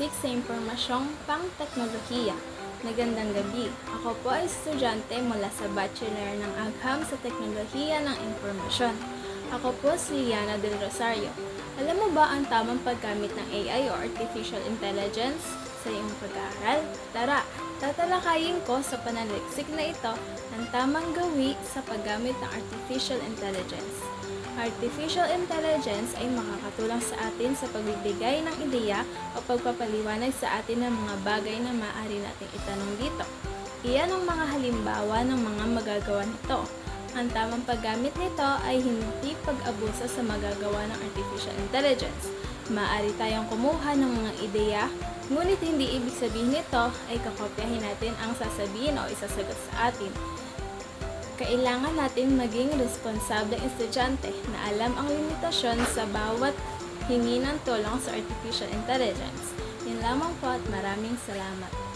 pagsisik sa impormasyong pang-teknolohiya. Magandang gabi. Ako po ay estudyante mula sa Bachelor ng Agham sa Teknolohiya ng Impormasyon. Ako po si Liana Del Rosario. Alam mo ba ang tamang paggamit ng AI o Artificial Intelligence sa iyong pag-aaral? Tara, tatalakayin ko sa panaliksik na ito ang tamang gawi sa paggamit ng Artificial Intelligence. Artificial Intelligence ay makakatulong sa atin sa pagbibigay ng ideya o pagpapaliwanag sa atin ng mga bagay na maaari nating itanong dito. Iyan ang mga halimbawa ng mga magagawa nito. Ang tamang paggamit nito ay hindi pag-abuso sa magagawa ng Artificial Intelligence. Maaari tayong kumuha ng mga ideya, ngunit hindi ibig sabihin nito ay kakopyahin natin ang sasabihin o isasagot sa atin. Kailangan natin maging responsableng estudyante na alam ang limitasyon sa bawat hingi ng tulong sa Artificial Intelligence. Yan lamang po at maraming salamat.